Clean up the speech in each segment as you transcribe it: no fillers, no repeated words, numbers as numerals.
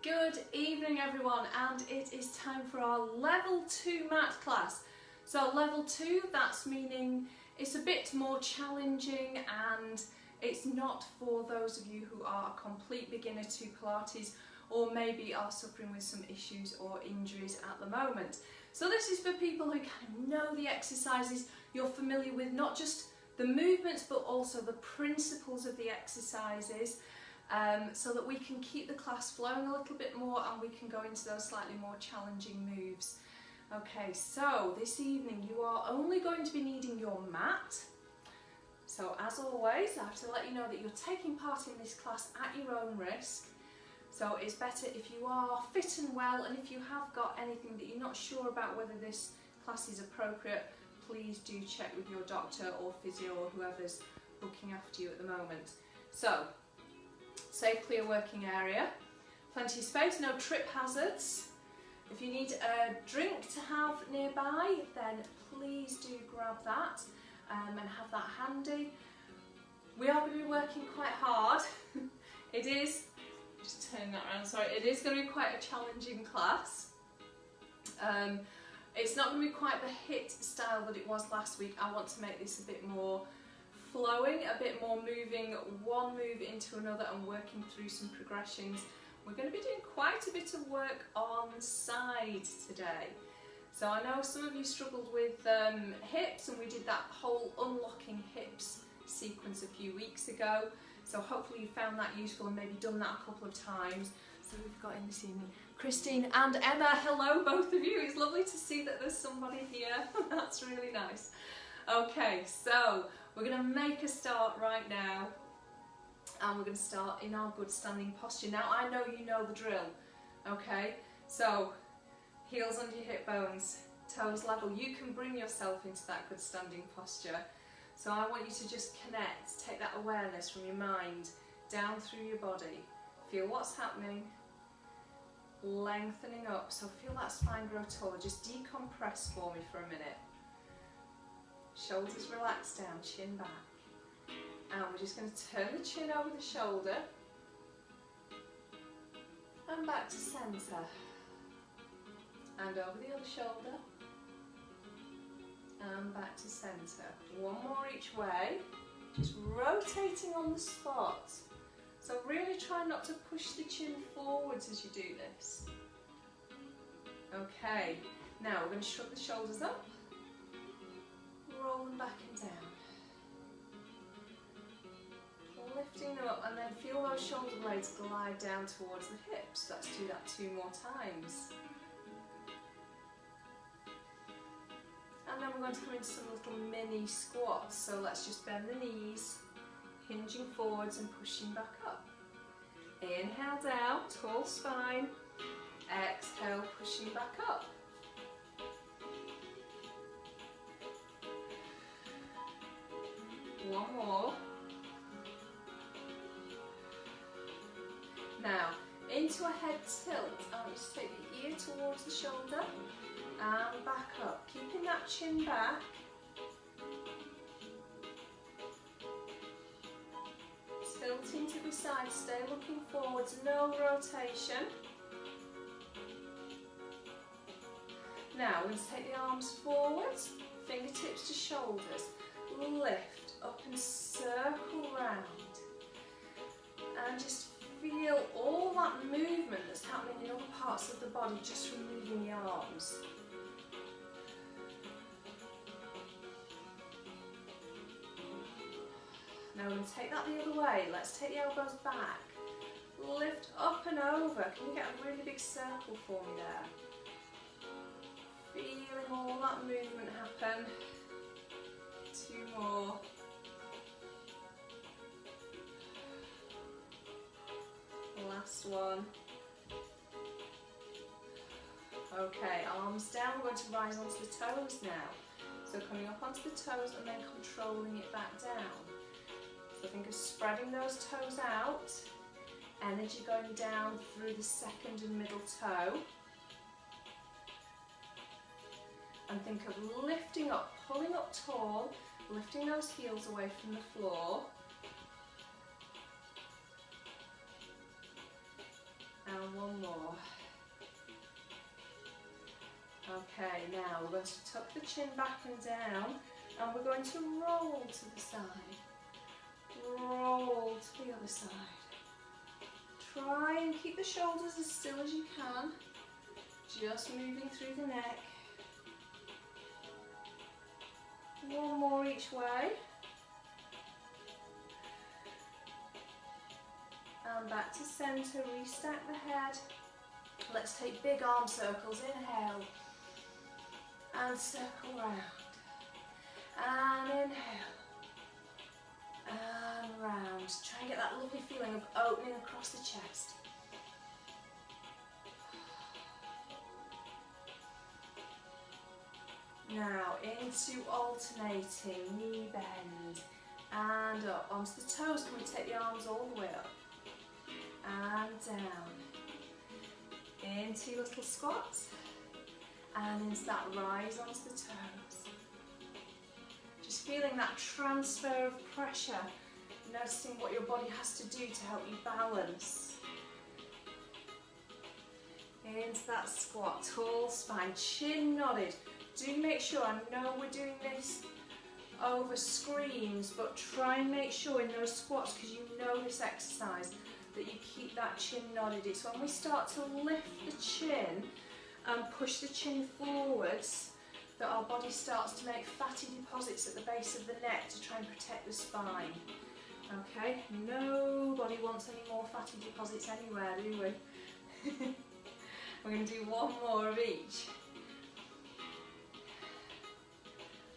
Good evening everyone, and it is time for our level 2 mat class. So level 2, that's meaning it's a bit more challenging and it's not for those of you who are a complete beginner to Pilates or maybe are suffering with some issues or injuries at the moment. So this is for people who kind of know the exercises, you're familiar with not just the movements but also the principles of the exercises. So that we can keep the class flowing a little bit more and we can go into those slightly more challenging moves. Okay, so this evening you are only going to be needing your mat. So as always, I have to let you know that you're taking part in this class at your own risk. So it's better if you are fit and well, and if you have got anything that you're not sure about whether this class is appropriate, please do check with your doctor or physio or whoever's looking after you at the moment. So, safe, clear working area, plenty of space, no trip hazards. If you need a drink to have nearby, then please do grab that and have that handy. We are going to be working quite hard. It is, just turn that around, sorry, it is going to be quite a challenging class. It's not going to be quite the HIIT style that it was last week. I want to make this a bit more flowing, a bit more moving one move into another and working through some progressions. We're going to be doing quite a bit of work on side today. So I know some of you struggled with hips, and we did that whole unlocking hips sequence a few weeks ago. So hopefully you found that useful and maybe done that a couple of times. So we've got in this evening Christine and Emma. Hello both of you, it's lovely to see that there's somebody here. That's really nice. Okay, so we're going to make a start right now, and we're going to start in our good standing posture. Now I know you know the drill, okay? So heels under your hip bones, toes level. You can bring yourself into that good standing posture. So I want you to just connect, take that awareness from your mind down through your body. Feel what's happening, lengthening up. So feel that spine grow taller. Just decompress for me for a minute. Shoulders relax down, chin back. And we're just going to turn the chin over the shoulder and back to centre. And over the other shoulder and back to centre. One more each way, just rotating on the spot. So really try not to push the chin forwards as you do this. Okay, now we're going to shrug the shoulders up. Roll them back and down. Lifting them up, and then feel those shoulder blades glide down towards the hips. Let's do that 2 more times. And then we're going to come into some little mini squats. So let's just bend the knees, hinging forwards and pushing back up. Inhale down, tall spine. Exhale, pushing back up. One more. Now, into a head tilt, and just take the ear towards the shoulder and back up, keeping that chin back. Tilting to the side, stay looking forwards, no rotation. Now, we're going to take the arms forwards, fingertips to shoulders, lift up and circle round, and just feel all that movement that's happening in other parts of the body just from moving the arms. Now we're going to take that the other way. Let's take the elbows back, lift up and over. Can you get a really big circle for me there? Feeling all that movement happen. 2 more. Last one. Okay, arms down. We're going to rise onto the toes now. So coming up onto the toes and then controlling it back down. So think of spreading those toes out. Energy going down through the second and middle toe. And think of lifting up, pulling up tall, lifting those heels away from the floor. And one more. Okay, now we're going to tuck the chin back and down, and we're going to roll to the side. Roll to the other side. Try and keep the shoulders as still as you can, just moving through the neck. One more each way. And back to centre, restack the head. Let's take big arm circles. Inhale. And circle round. And inhale. And round. Try and get that lovely feeling of opening across the chest. Now into alternating, knee bend, and up onto the toes. Can we take the arms all the way up? And down. Into little squats, and into that rise onto the toes. Just feeling that transfer of pressure, noticing what your body has to do to help you balance. Into that squat, tall spine, chin nodded. Do make sure, I know we're doing this over screens, but try and make sure in those squats, because you know this exercise, that you keep that chin nodded. It's when we start to lift the chin and push the chin forwards that our body starts to make fatty deposits at the base of the neck to try and protect the spine. Okay, nobody wants any more fatty deposits anywhere, do we? We're going to do one more of each.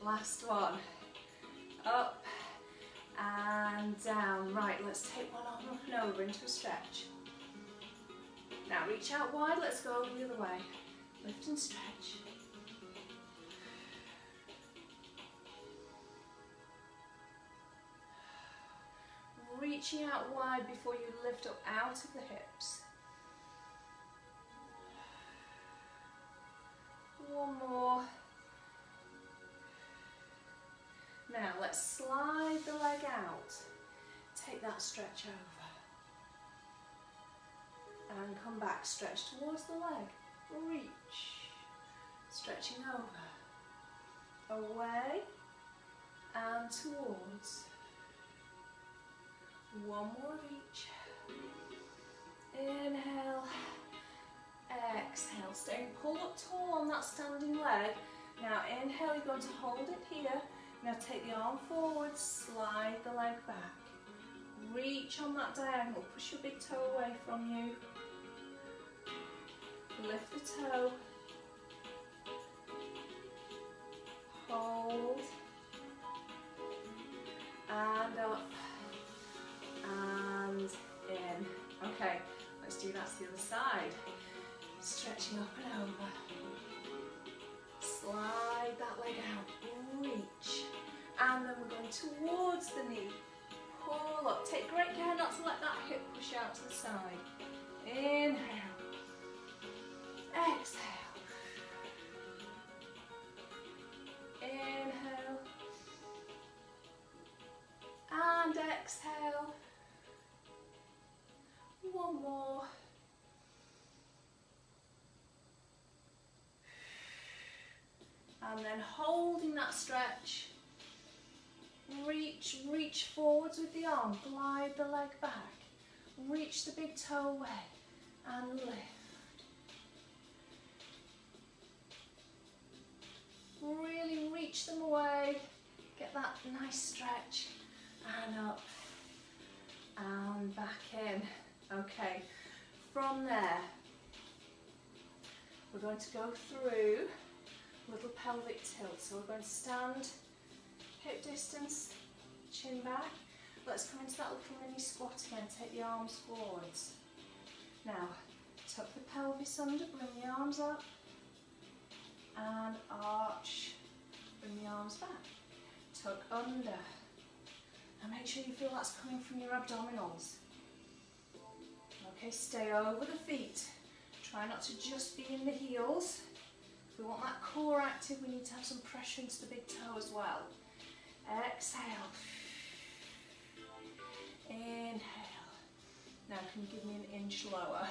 Last one. Up and down. Right, let's take one arm up and over into a stretch. Now reach out wide, let's go over the other way. Lift and stretch. Reaching out wide before you lift up out of the hips. One more. Now let's slide the leg out. Take that stretch over. And come back, stretch towards the leg. Reach. Stretching over. Away and towards. One more of each. Inhale. Exhale. Staying pulled up tall on that standing leg. Now inhale, you're going to hold it here. Now take the arm forward, slide the leg back. Reach on that diagonal, push your big toe away from you. Lift the toe. Hold. And up. And in. Okay, let's do that to the other side. Stretching up and over. Slide that leg out. Reach. And then we're going towards the knee. Pull up. Take great care not to let that hip push out to the side. Inhale. Exhale. Inhale. And exhale. One more. And then holding that stretch, reach forwards with the arm, glide the leg back, reach the big toe away and lift. Really reach them away, get that nice stretch and up and back in. Okay, from there we're going to go through little pelvic tilt. So we're going to stand, hip distance, chin back. Let's come into that little mini squat again. Take the arms forwards. Now, tuck the pelvis under, bring the arms up, and arch, bring the arms back. Tuck under, and make sure you feel that's coming from your abdominals. Okay, stay over the feet. Try not to just be in the heels. If we want that core active, we need to have some pressure into the big toe as well. Exhale. Inhale. Now can you give me an inch lower?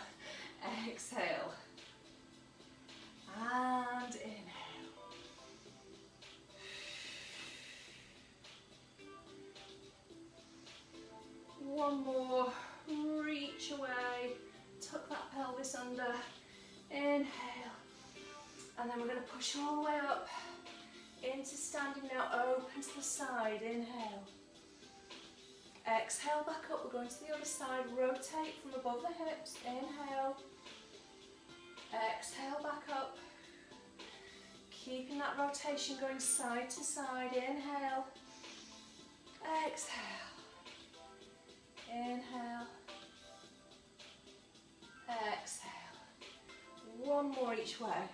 Exhale. And inhale. One more. Reach away. Tuck that pelvis under. Inhale. And then we're going to push all the way up into standing now. Open to the side. Inhale. Exhale back up. We're going to the other side. Rotate from above the hips. Inhale. Exhale back up. Keeping that rotation going side to side. Inhale. Exhale. Inhale. Exhale. One more each way.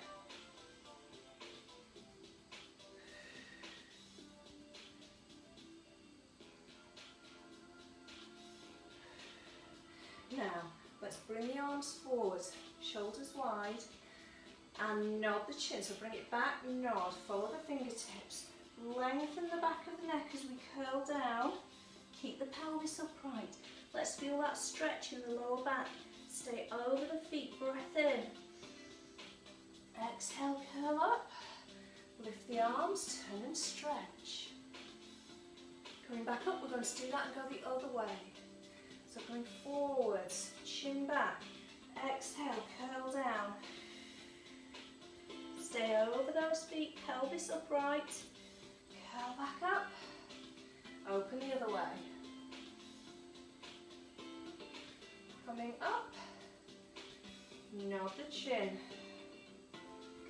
Now, let's bring the arms forward, shoulders wide, and nod the chin. So bring it back, nod, follow the fingertips, lengthen the back of the neck as we curl down. Keep the pelvis upright. Let's feel that stretch in the lower back. Stay over the feet, breath in. Exhale, curl up. Lift the arms, turn and stretch. Coming back up, we're going to do that and go the other way. So going forwards, chin back. Exhale, curl down. Stay over those feet, pelvis upright. Curl back up. Open the other way. Coming up. Nod the chin.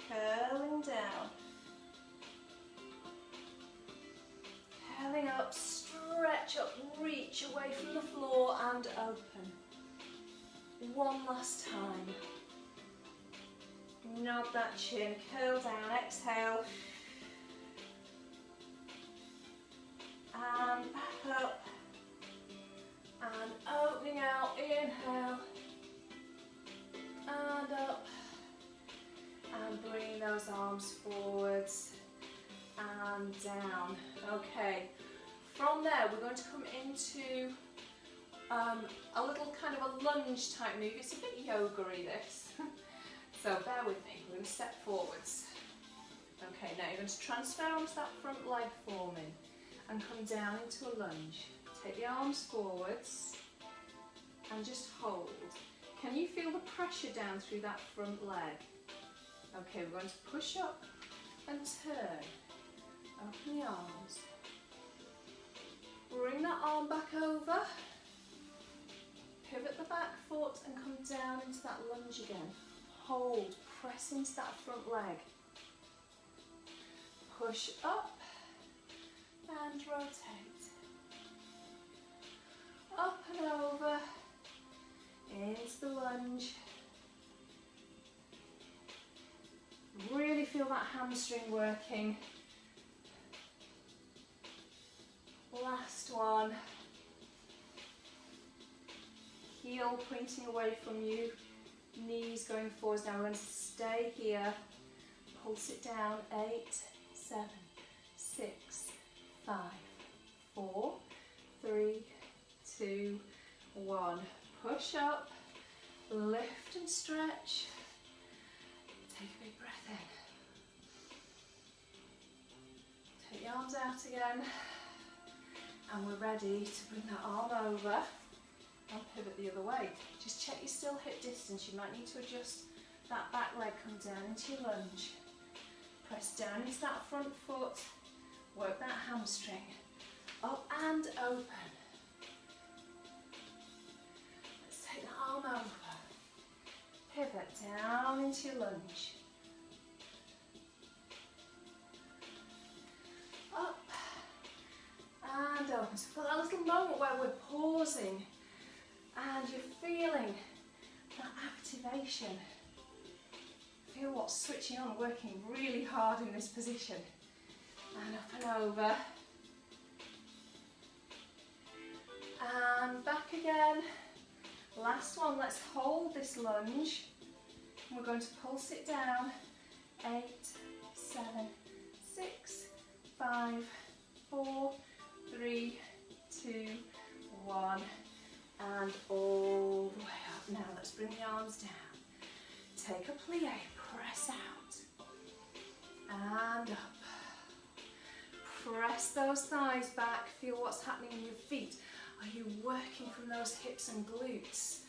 Curling down. Curling up, stretch up, reach away from the floor and open. One last time. Nod that chin, curl down, exhale. And back up. And opening out, inhale. And up. And bring those arms forwards and down. Okay, from there we're going to come into a little kind of a lunge type move. It's a bit yoga-y this. So bear with me, we're going to step forwards. Okay, now you're going to transfer onto that front leg for me and come down into a lunge. Take the arms forwards and just hold. Can you feel the pressure down through that front leg? Okay, we're going to push up and turn. Open the arms. Bring that arm back over. Pivot the back foot and come down into that lunge again. Hold, press into that front leg. Push up and rotate. Up and over. Into the lunge. Really feel that hamstring working. Last one. Heel pointing away from you. Knees going forwards. Now we're going to stay here. Pulse it down. 8, 7, 6, 5, 4, 3, 2, 1. Push up. Lift and stretch. Take a big breath in. Take the arms out again. And we're ready to bring that arm over and pivot the other way. Just check you're still hip distance. You might need to adjust that back leg. Come down into your lunge. Press down into that front foot. Work that hamstring. Up and open. Let's take the arm over. Pivot down into your lunge. Up and open. So for that little moment where we're pausing and you're feeling that activation. Feel what's switching on, working really hard in this position. And up and over. And back again. Last one, let's hold this lunge. We're going to pulse it down. 8, 7, 6, 5, 4, 3, 2, 1. And all the way up. Now let's bring the arms down. take a plie, press out, and up. Press those thighs back, feel what's happening in your feet. Are you working from those hips and glutes?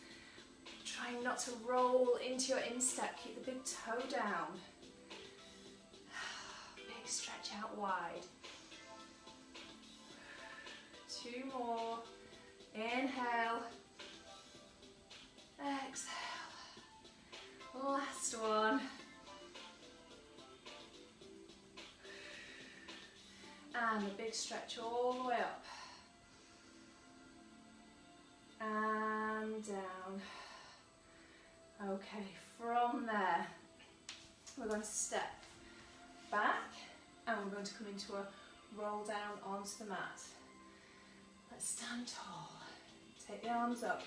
Trying not to roll into your instep, keep the big toe down. Big stretch out wide. 2 more. Inhale. Exhale. Last one. And a big stretch all the way up. And down. Okay, from there, we're going to step back and we're going to come into a roll down onto the mat. Let's stand tall. Take the arms up.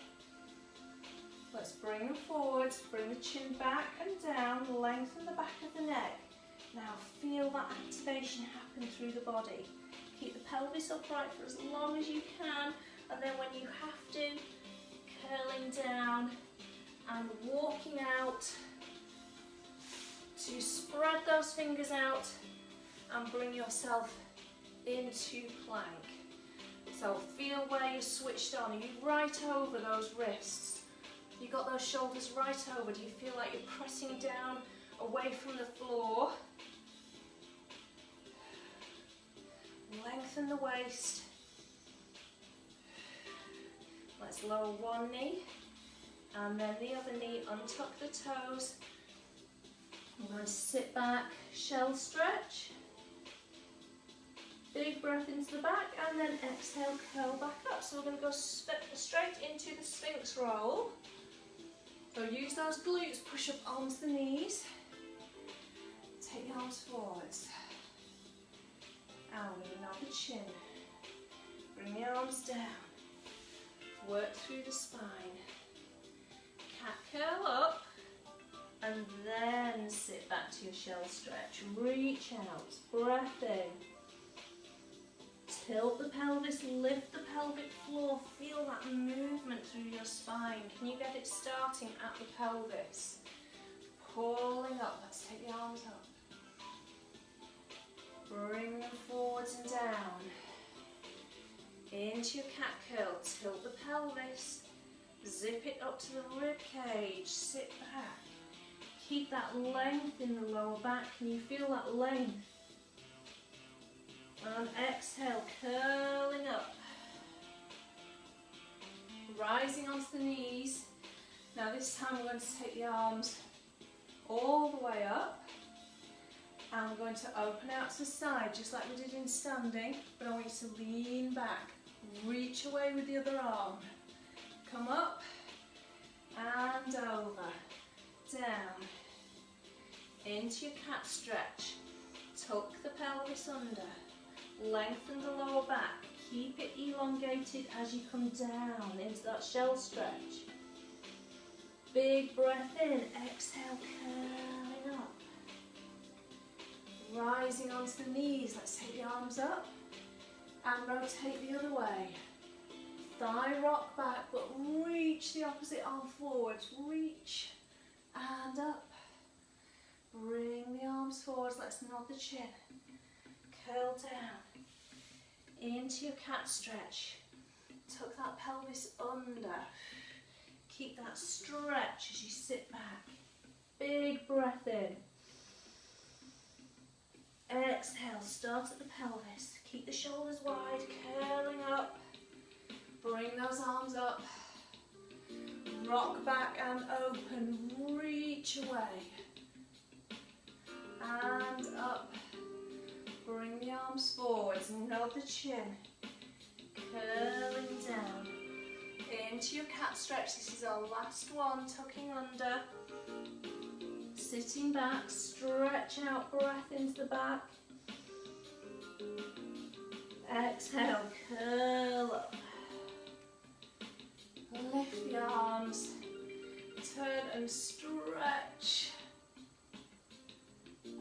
Let's bring them forward, bring the chin back and down, lengthen the back of the neck. Now feel that activation happen through the body. Keep the pelvis upright for as long as you can, and then when you have to, curling down and walking out to spread those fingers out and bring yourself into plank. So feel where you're switched on. Are you right over those wrists? You got those shoulders right over? Do you feel like you're pressing down away from the floor? Lengthen the waist. Let's lower one knee and then the other knee, untuck the toes. I'm going to sit back, shell stretch. Big breath into the back and then exhale, curl back up. So we're going to go straight into the Sphinx roll. So use those glutes, push up onto the knees. Take the arms forwards. And we're going to nod the chin. Bring the arms down. Work through the spine. Cat curl up. And then sit back to your shell stretch. Reach out. Breath in. Tilt the pelvis, lift the pelvic floor. Feel that movement through your spine. Can you get it starting at the pelvis? Pulling up. Let's take the arms up. Bring them forwards and down. Into your cat curl. Tilt the pelvis. Zip it up to the rib cage. Sit back. Keep that length in the lower back. Can you feel that length? And exhale, curling up. Rising onto the knees. Now this time we're going to take the arms all the way up. And we're going to open out to the side, just like we did in standing. But I want you to lean back. Reach away with the other arm. Come up and over. Down. Into your cat stretch. Tuck the pelvis under. Lengthen the lower back. Keep it elongated as you come down into that shell stretch. Big breath in. Exhale, curling up. Rising onto the knees. Let's take the arms up and rotate the other way. Thigh rock back, but reach the opposite arm forwards. Reach and up. Bring the arms forwards. Let's nod the chin. Curl down into your cat stretch. Tuck that pelvis under. Keep that stretch as you sit back. Big breath in. Exhale, start at the pelvis. Keep the shoulders wide, curling up. Bring those arms up. Rock back and open. Reach away. And up. Bring the arms forwards, nod the chin, curling down into your cat stretch. This is our last one, tucking under, sitting back, stretch out, breath into the back. Exhale, curl up. Lift the arms, turn and stretch,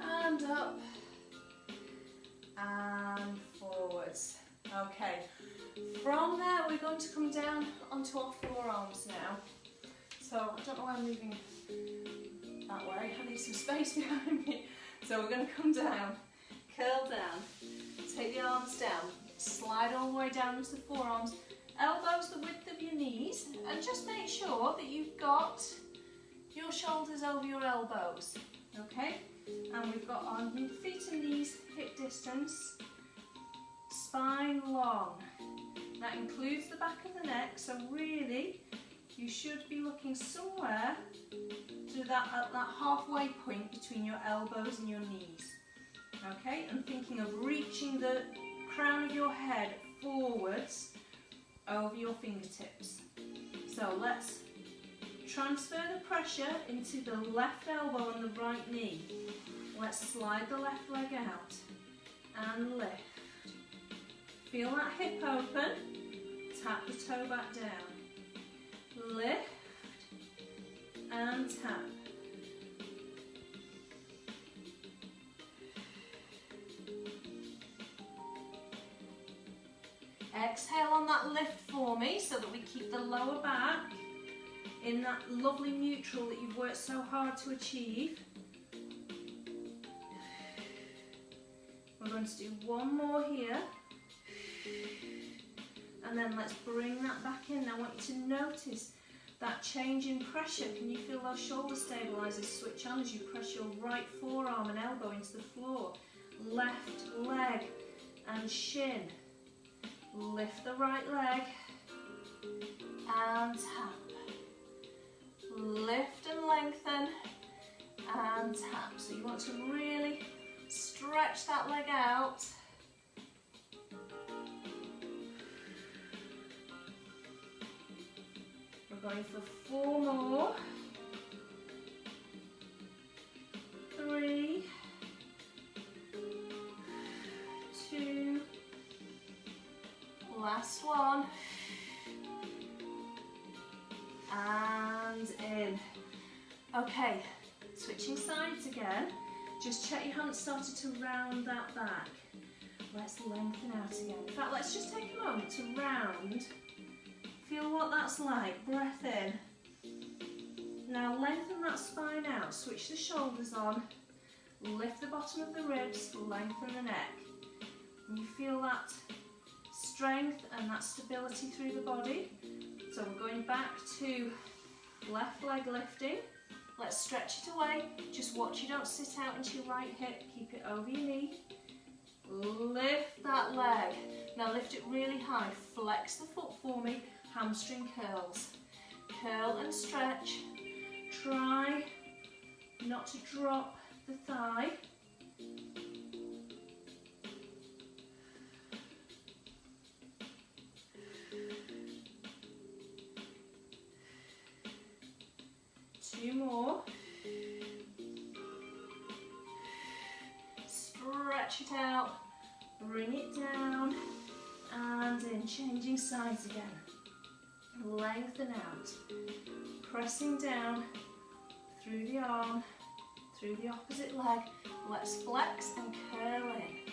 and up. And forwards. Okay, from there we're going to come down onto our forearms now. So I don't know why I'm moving that space behind me. So we're going to come down, curl down, take the arms down, slide all the way down into the forearms, elbows the width of your knees, and just make sure that you've got your shoulders over your elbows, okay? And we've got our feet and knees hip distance, spine long. That includes the back of the neck, so really you should be looking somewhere to that halfway point between your elbows and your knees, okay? And thinking of reaching the crown of your head forwards over your fingertips. So let's transfer the pressure into the left elbow and the right knee. Let's slide the left leg out and lift. Feel that hip open, tap the toe back down. Lift and tap. Exhale on that lift for me so that we keep the lower back in that lovely neutral that you've worked so hard to achieve. We're going to do one more here. And then let's bring that back in. I want you to notice that change in pressure. Can you feel those shoulder stabilizers switch on as you press your right forearm and elbow into the floor? Left leg and shin. Lift the right leg and tap. Lift and lengthen and tap. So you want to really stretch that leg out. We're going for 4 more. 3, 2, last one, and in. Okay, switching sides again. Just check you haven't started to round that back. Let's lengthen out again. In fact, let's just take a moment to round. Feel what that's like. Breath in. Now lengthen that spine out. Switch the shoulders on. Lift the bottom of the ribs. Lengthen the neck. And you feel that strength and that stability through the body. So we're going back to left leg lifting. Let's stretch it away. Just watch you don't sit out into your right hip. Keep it over your knee. Lift that leg. Now lift it really high. Flex the foot for me. Hamstring curls. Curl and stretch. Try not to drop the thigh. Two more. Stretch it out. Bring it down. And in. Changing sides again. Lengthen out. Pressing down through the arm, through the opposite leg. Let's flex and curl in.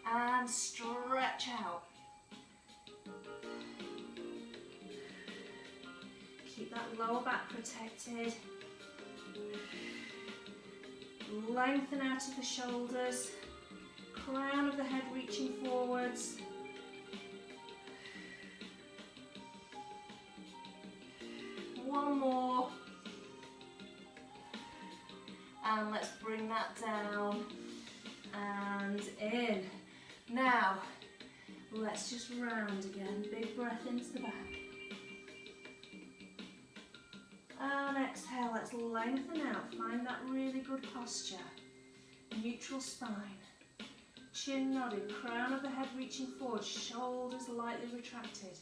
And stretch out. Keep that lower back protected. Lengthen out of the shoulders. Crown of the head reaching forwards. One more. And let's bring that down and in. Now, let's just round again. Big breath into the back. And exhale, let's lengthen out. Find that really good posture. Neutral spine. Chin nodded, crown of the head reaching forward, shoulders lightly retracted.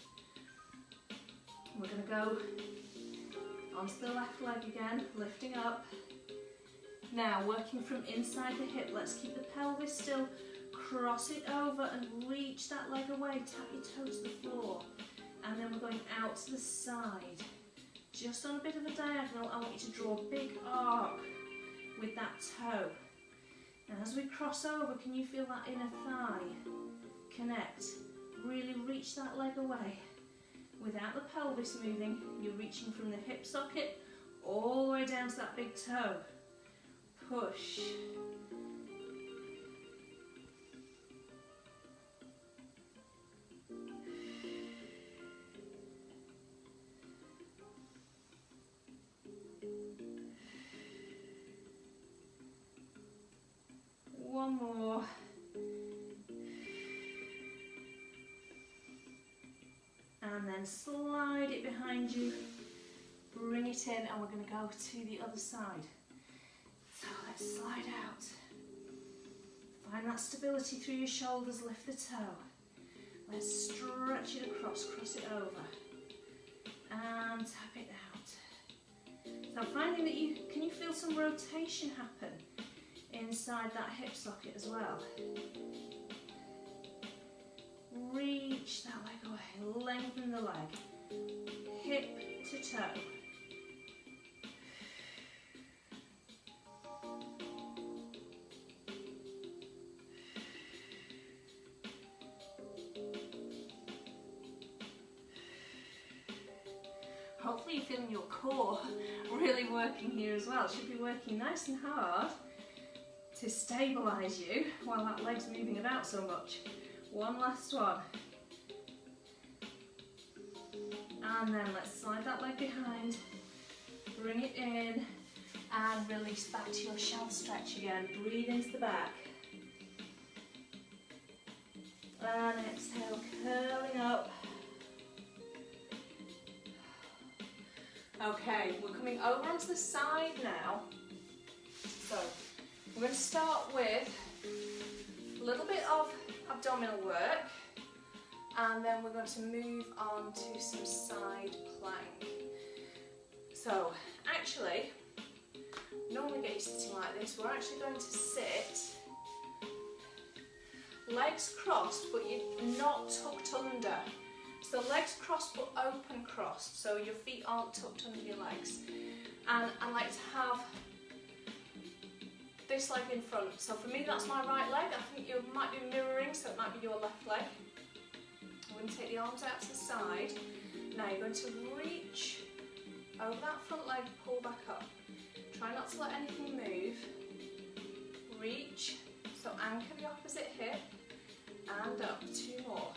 We're going to go onto the left leg again, lifting up. Now, working from inside the hip, let's keep the pelvis still. Cross it over and reach that leg away. Tap your toe to the floor. And then we're going out to the side. Just on a bit of a diagonal, I want you to draw a big arc with that toe. And as we cross over, can you feel that inner thigh connect? Really reach that leg away. Without the pelvis moving, you're reaching from the hip socket all the way down to that big toe. push. One more. And then slide it behind you, bring it in, and we're going to go to the other side. So let's slide out. Find that stability through your shoulders, lift the toe. Let's stretch it across, cross it over. And tap it out. So finding that can you feel some rotation happen inside that hip socket as well? Reach that leg away, lengthen the leg, hip to toe. Hopefully you're feeling your core really working here as well. It should be working nice and hard to stabilise you while that leg's moving about so much. One last one. And then let's slide that leg behind, bring it in, and release back to your shell stretch again. Breathe into the back. And exhale, curling up. Okay, we're coming over onto the side now. So we're going to start with a little bit of abdominal work, and then we're going to move on to some side plank. So actually, normally get you sitting like this. We're actually going to sit legs crossed, but you're not tucked under. So legs crossed but open crossed, so your feet aren't tucked under your legs. And I like to have this leg in front. So for me that's my right leg. I think you might be mirroring, so it might be your left leg. We're going to take the arms out to the side. Now you're going to reach over that front leg, pull back up. Try not to let anything move. Reach, so anchor the opposite hip, and up. Two more.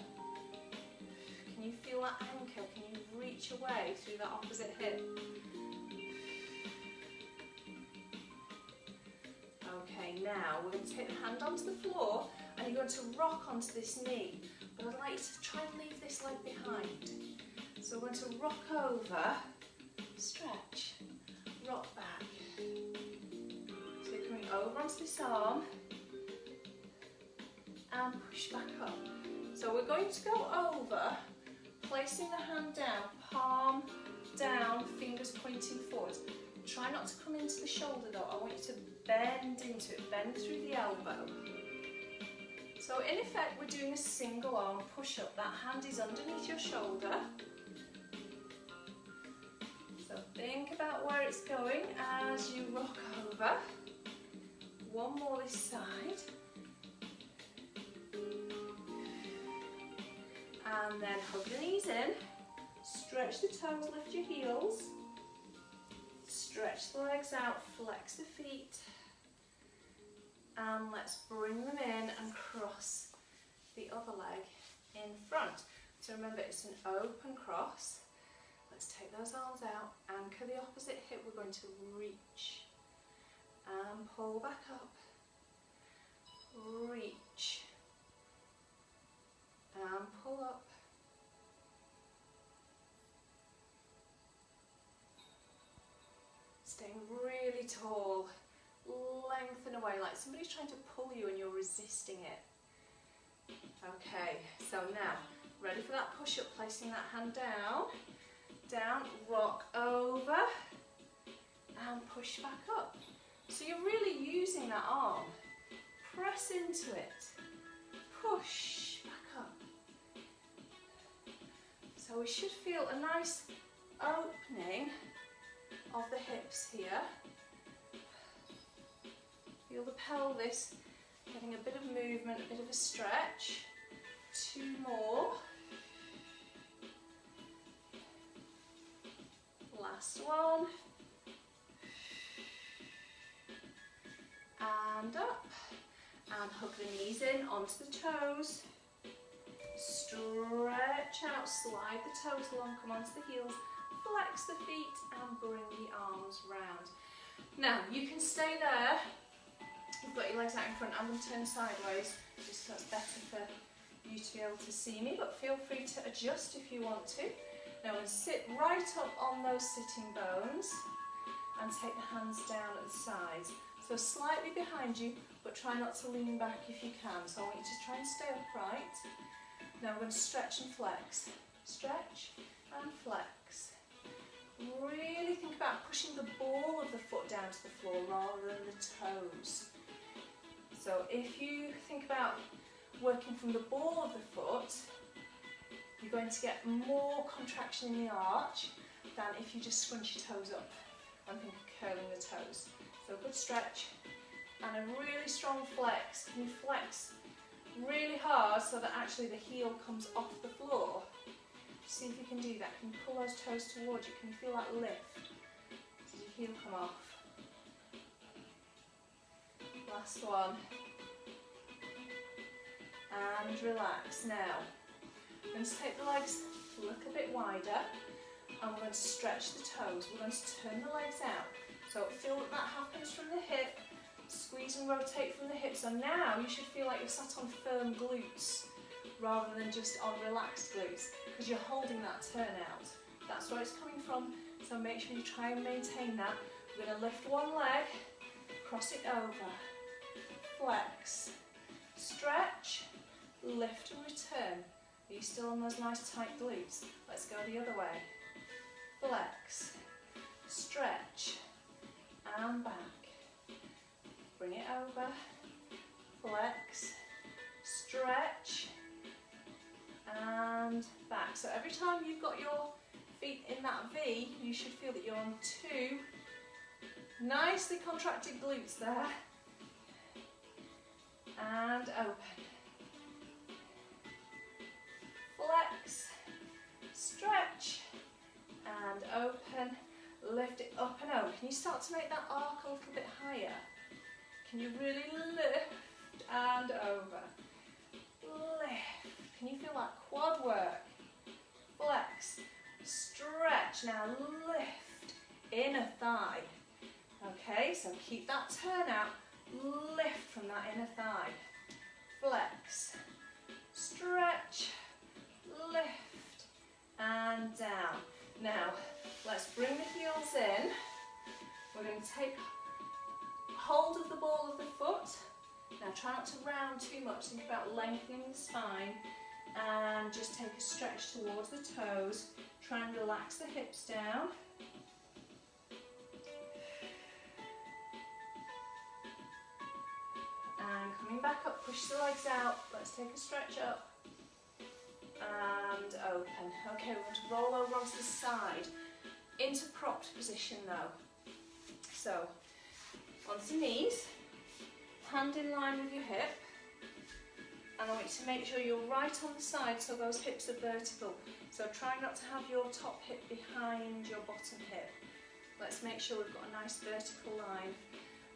Can you feel that anchor? Can you reach away through that opposite hip? Okay, now we're going to take the hand onto the floor and you're going to rock onto this knee. But I'd like you to try and leave this leg behind. So we're going to rock over, stretch, rock back. So you're coming over onto this arm and push back up. So we're going to go over, placing the hand down, palm down, fingers pointing forwards. Try not to come into the shoulder though. I want you to bend into it, bend through the elbow. So in effect we're doing a single arm push up. That hand is underneath your shoulder. So think about where it's going as you rock over. One more this side. And then hug the knees in, stretch the toes, lift your heels, stretch the legs out, flex the feet, and let's bring them in and cross the other leg in front. So remember, it's an open cross. Let's take those arms out, anchor the opposite hip, we're going to reach, and pull back up, reach, and pull up. Staying really tall, lengthen away like somebody's trying to pull you and you're resisting it. Okay, so now, ready for that push-up, placing that hand down, down, rock over, and push back up. So you're really using that arm. Press into it, push back up. So we should feel a nice opening of the hips here. Feel the pelvis getting a bit of movement, a bit of a stretch. Two more. Last one. Stand up and hug the knees in onto the toes. Stretch out, slide the toes along, come onto the heels, flex the feet and bring the arms round. Now you can stay there, you've got your legs out in front. I'm going to turn sideways just so it's better for you to be able to see me, but feel free to adjust if you want to. Now we'll sit right up on those sitting bones and take the hands down at the sides. So slightly behind you, but try not to lean back if you can. So I want you to try and stay upright. Now we're going to stretch and flex. Stretch and flex. Really think about pushing the ball of the foot down to the floor rather than the toes. So if you think about working from the ball of the foot, you're going to get more contraction in the arch than if you just scrunch your toes up and think of curling the toes. So a good stretch and a really strong flex. Can you flex really hard so that actually the heel comes off the floor? See if you can do that. Can you pull those toes towards you? Can you feel that lift? Does your heel come off? Last one. And relax. Now, we're going to take the legs a little bit wider and we're going to stretch the toes. We're going to turn the legs out. So feel that that happens from the hip. Squeeze and rotate from the hip. So now you should feel like you're sat on firm glutes rather than just on relaxed glutes, because you're holding that turn out. That's where it's coming from. So make sure you try and maintain that. We're going to lift one leg, cross it over, flex, stretch, lift and return. Are you still on those nice tight glutes? Let's go the other way. Flex, stretch, and back. Bring it over, flex, stretch, and back. So every time you've got your feet in that V, you should feel that you're on two nicely contracted glutes there. And open. Flex, stretch, and open. Lift it up and over. Can you start to make that arc a little bit higher? Can you really lift and over? Lift. Can you feel that quad work? Flex, stretch. Now lift, inner thigh. Okay, so keep that turn out. Lift from that inner thigh. Flex, stretch, lift, and down. Now, let's bring the heels in. We're going to take hold of the ball of the foot. Now try not to round too much. Think about lengthening the spine and just take a stretch towards the toes. Try and relax the hips down. And coming back up, push the legs out. Let's take a stretch up. And open. Okay, we're going to roll over onto the side. Into propped position now. So, onto knees, hand in line with your hip. And I want you to make sure you're right on the side so those hips are vertical. So try not to have your top hip behind your bottom hip. Let's make sure we've got a nice vertical line.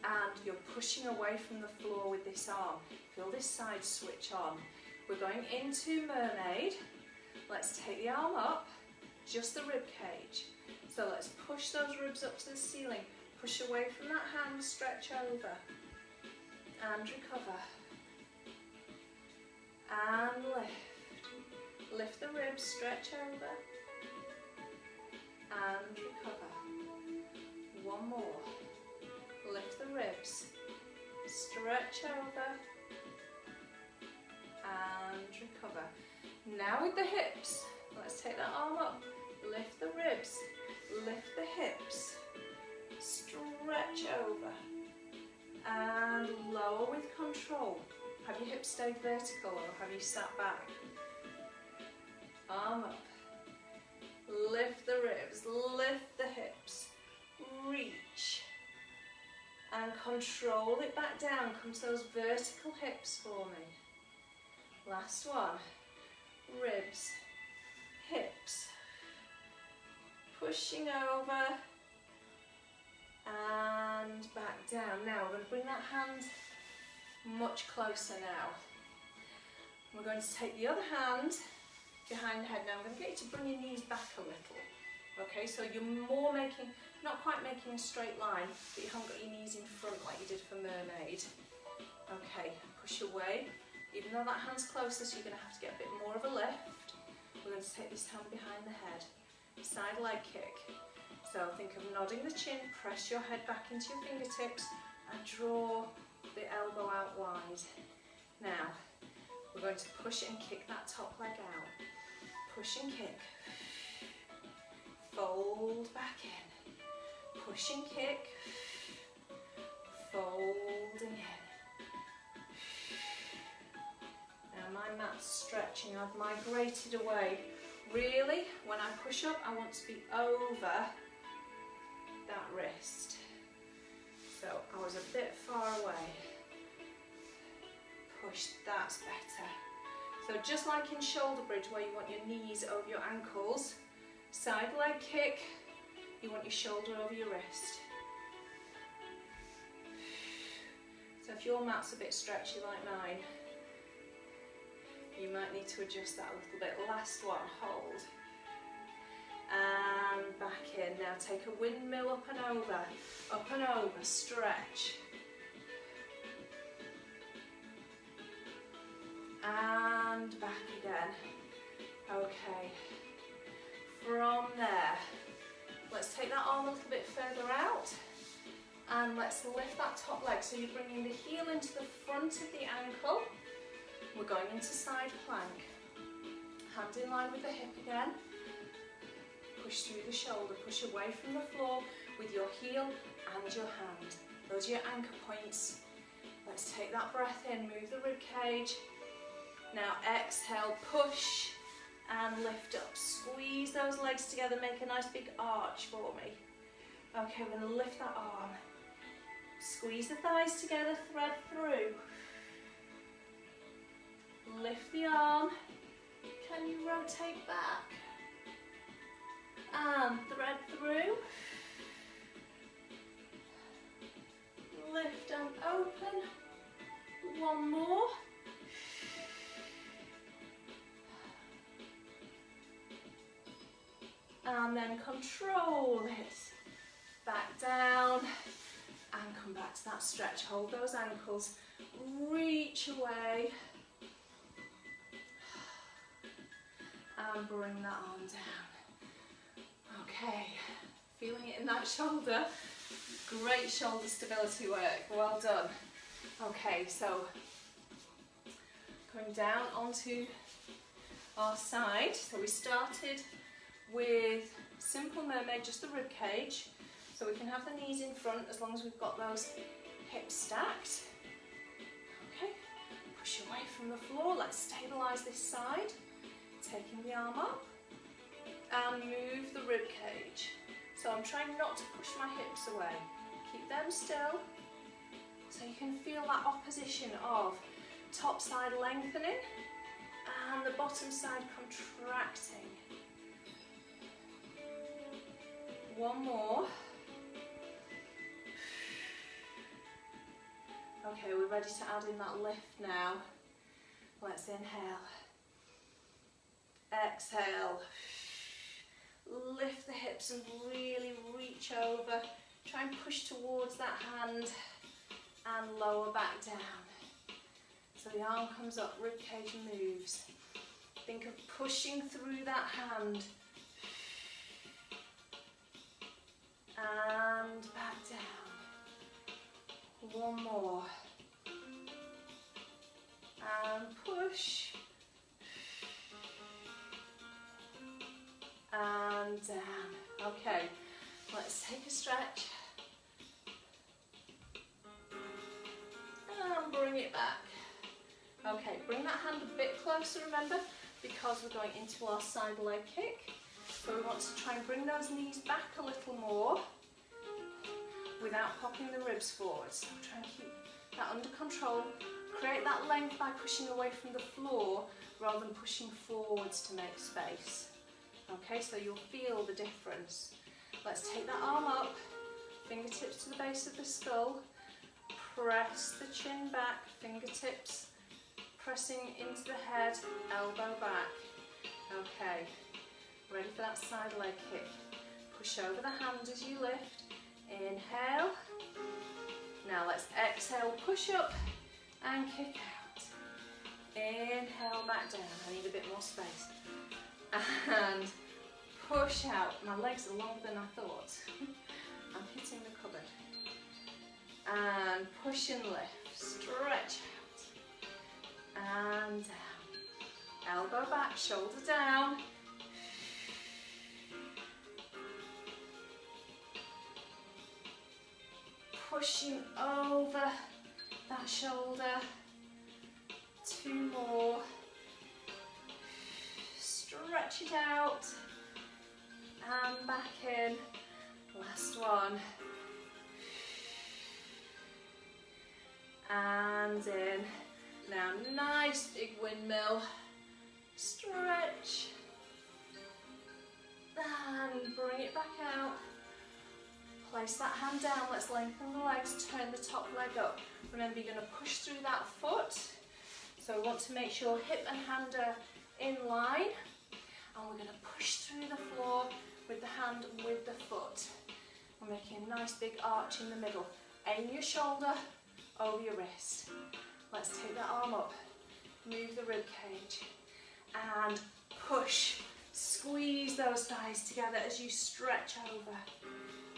And you're pushing away from the floor with this arm. Feel this side switch on. We're going into mermaid. Let's take the arm up, just the rib cage. So let's push those ribs up to the ceiling. Push away from that hand, stretch over. And recover. And lift. Lift the ribs, stretch over. And recover. One more. Lift the ribs, stretch over, and recover. Now with the hips, let's take that arm up, lift the ribs, lift the hips, stretch over, and lower with control. Have your hips stayed vertical or have you sat back? Arm up, lift the ribs, lift the hips, reach. And control it back down. Come to those vertical hips for me. Last one. Ribs, hips. Pushing over. And back down. Now we're going to bring that hand Much closer now. We're going to take the other hand behind the head. Now I'm going to get you to bring your knees back a little. Okay, so you're not quite making a straight line, but you haven't got your knees in front like you did for mermaid. Okay, push away. Even though that hand's closest, you're going to have to get a bit more of a lift. We're going to take this hand behind the head. Side leg kick. So think of nodding the chin, press your head back into your fingertips and draw the elbow out wide. Now, we're going to push and kick that top leg out. Push and kick. Fold back in. Push and kick. Folding in. Now my mat's stretching. I've migrated away. Really, when I push up, I want to be over that wrist. So I was a bit far away. Push, that's better. So just like in shoulder bridge where you want your knees over your ankles, side leg kick, you want your shoulder over your wrist. So if your mat's a bit stretchy like mine, you might need to adjust that a little bit. Last one, hold. And back in. Now take a windmill up and over, stretch. And back again. Okay. From there, let's take that arm a little bit further out and let's lift that top leg. So you're bringing the heel into the front of the ankle. We're going into side plank. Hand in line with the hip again. Push through the shoulder, push away from the floor with your heel and your hand. Those are your anchor points. Let's take that breath in, move the rib cage. Now exhale, push and lift up. Squeeze those legs together, make a nice big arch for me. Okay, we're going to lift that arm. Squeeze the thighs together, thread through. Lift the arm. Can you rotate back? And thread through. Lift and open. One more. And then control it. Back down and come back to that stretch. Hold those ankles. Reach away. And bring that arm down. Okay, feeling it in that shoulder. Great shoulder stability work, well done. Okay, so going down onto our side. So we started with simple mermaid, just the rib cage. So we can have the knees in front as long as we've got those hips stacked. Okay, push away from the floor. Let's stabilise this side. Taking the arm up and move the rib cage. So I'm trying not to push my hips away. Keep them still so you can feel that opposition of top side lengthening and the bottom side contracting. One more. Okay, we're ready to add in that lift now. Let's inhale. Exhale. Lift the hips and really reach over. Try and push towards that hand and lower back down. So the arm comes up, rib cage moves. Think of pushing through that hand. And back down. One more. And push. And down. Okay, let's take a stretch. And bring it back. Okay, bring that hand a bit closer, remember, because we're going into our side leg kick. So we want to try and bring those knees back a little more without popping the ribs forward. So try and keep that under control. Create that length by pushing away from the floor rather than pushing forwards to make space. Okay, so you'll feel the difference. Let's take that arm up, fingertips to the base of the skull. press the chin back, fingertips pressing into the head, elbow back. Okay, ready for that side leg kick. Push over the hand as you lift. Inhale. Now let's exhale, push up and kick out. Inhale, back down. I need a bit more space. And push out. My legs are longer than I thought. I'm hitting the cupboard. And push and lift. Stretch out. And down. Elbow back, shoulder down. Pushing over that shoulder. 2 more. Stretch it out. And back in. Last one. And in. Now nice big windmill. Stretch. And bring it back out. Place that hand down. Let's lengthen the legs. Turn the top leg up. Remember, you're going to push through that foot. So we want to make sure hip and hand are in line. And we're going to push through the floor with the hand and with the foot. We're making a nice big arch in the middle. Aim your shoulder over your wrist. Let's take that arm up. Move the rib cage. And push. Squeeze those thighs together as you stretch over.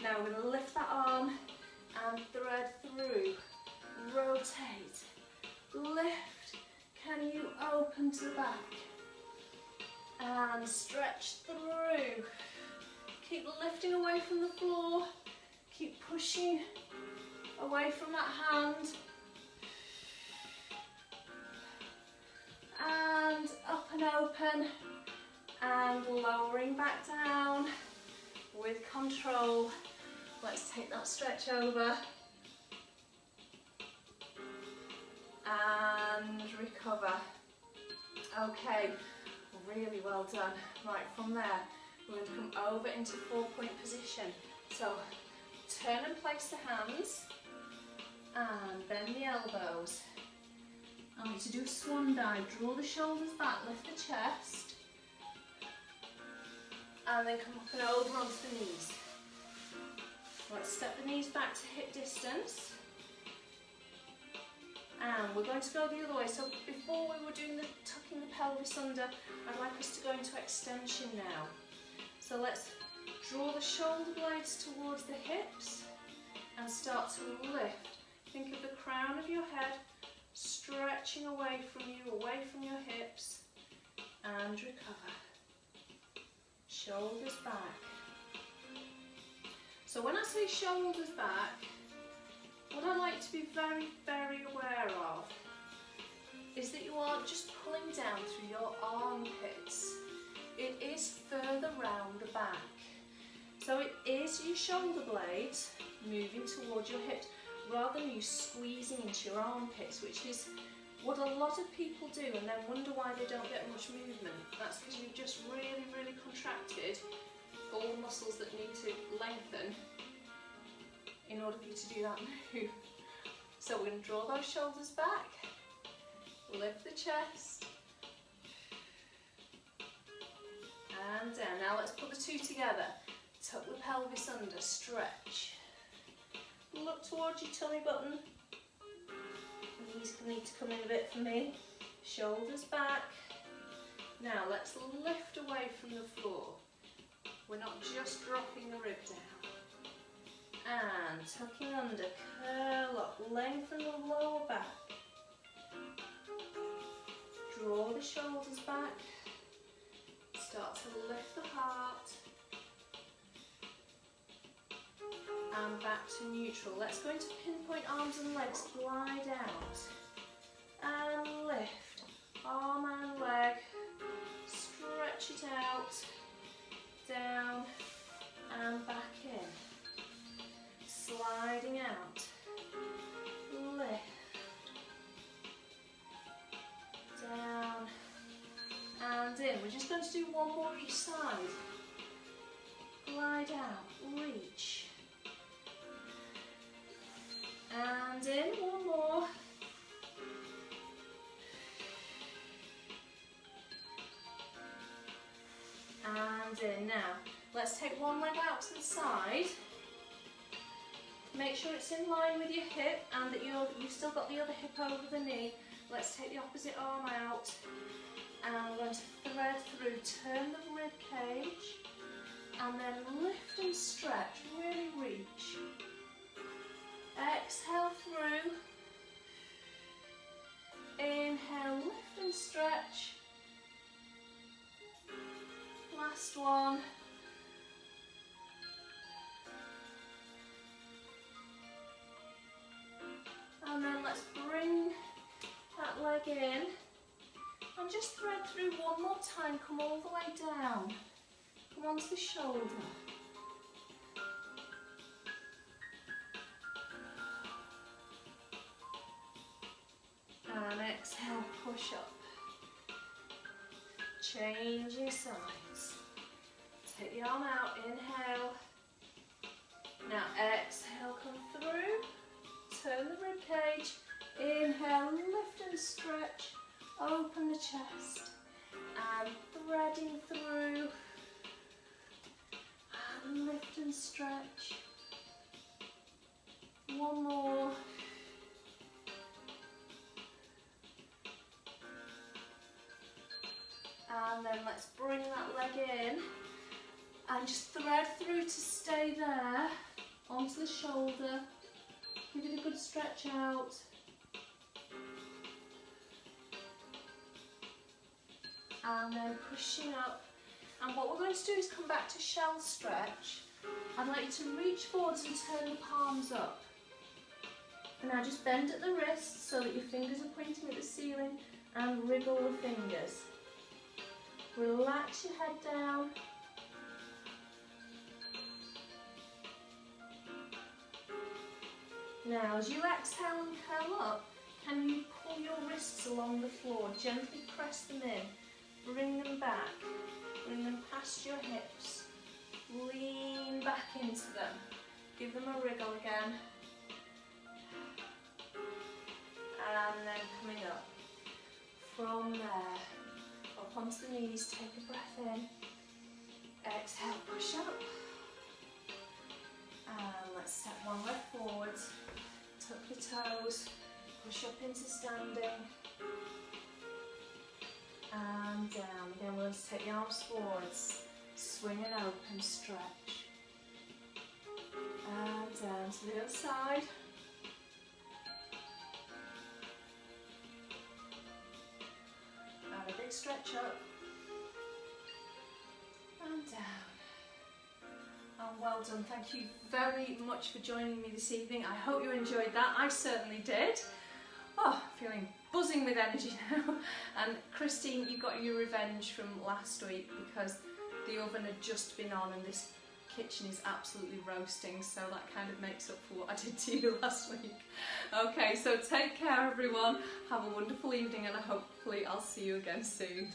Now we're going to lift that arm and thread through. Rotate. Lift. Can you open to the back? And stretch through. Keep lifting away from the floor. Keep pushing away from that hand. And up and open. And lowering back down with control. Let's take that stretch over. And recover. Okay, really well done. Right, from there, we're going to come over into 4-point position. So, turn and place the hands. And bend the elbows. I want you to do a swan dive. Draw the shoulders back, lift the chest. And then come up and over onto the knees. Let's step the knees back to hip distance. And we're going to go the other way. So before we were doing the tucking the pelvis under, I'd like us to go into extension now. So let's draw the shoulder blades towards the hips and start to lift. Think of the crown of your head stretching away from you, away from your hips, and recover. Shoulders back. So when I say shoulders back, what I like to be very, very aware of is that you aren't just pulling down through your armpits. It is further round the back. So it is your shoulder blades moving towards your hips rather than you squeezing into your armpits, which is what a lot of people do and then wonder why they don't get much movement. That's because you've just really, really contracted all the muscles that need to lengthen in order for you to do that move. So we're going to draw those shoulders back, lift the chest, and down. Now let's put the two together. Tuck the pelvis under, stretch. Look towards your tummy button. Knees need to come in a bit for me. Shoulders back. Now let's lift away from the floor. We're not just dropping the rib down. And tucking under, curl up, lengthen the lower back. Draw the shoulders back. Start to lift the heart. And back to neutral. Let's go into pinpoint arms and legs. Glide out. And lift. Arm and leg. Stretch it out. Down. And back in. Sliding out. Lift. Down. And in. We're just going to do one more each side. Glide out. Reach. And in, and in. Now, let's take one leg out to the side. Make sure it's in line with your hip and that you've still got the other hip over the knee. Let's take the opposite arm out and we're going to thread through, turn the rib cage and then lift and stretch, really reach. Exhale through. Inhale, lift and stretch. Last one. And then let's bring that leg in and just thread through one more time. Come all the way down. Come onto the shoulder. And exhale, push up. Changing sides. Take the arm out, inhale. Now exhale, come through. Turn the rib cage. Inhale, lift and stretch. Open the chest. And threading through. And lift and stretch. One more. And then let's bring that leg in and just thread through to stay there, onto the shoulder. Give it a good stretch out. And then pushing up. And what we're going to do is come back to shell stretch. I'd like you to reach forwards and turn the palms up. And now just bend at the wrists so that your fingers are pointing at the ceiling and wriggle the fingers. Relax your head down. Now as you exhale and curl up, can you pull your wrists along the floor? Gently press them in. Bring them back. Bring them past your hips. Lean back into them. Give them a wriggle again. And then coming up. From there. Up onto the knees, take a breath in. Exhale, push up. And let's step one leg forwards. Tuck the toes. Push up into standing. And down. Again, we're going to take the arms forwards. Swing and open, stretch. And down to the other side. And a big stretch up. And down. And well done. Thank you very much for joining me this evening. I hope you enjoyed that. I certainly did. Oh, feeling buzzing with energy now. And Christine, you got your revenge from last week because the oven had just been on and this kitchen is absolutely roasting, so that kind of makes up for what I did to you last week. Okay, so take care everyone. Have a wonderful evening and hopefully I'll see you again soon.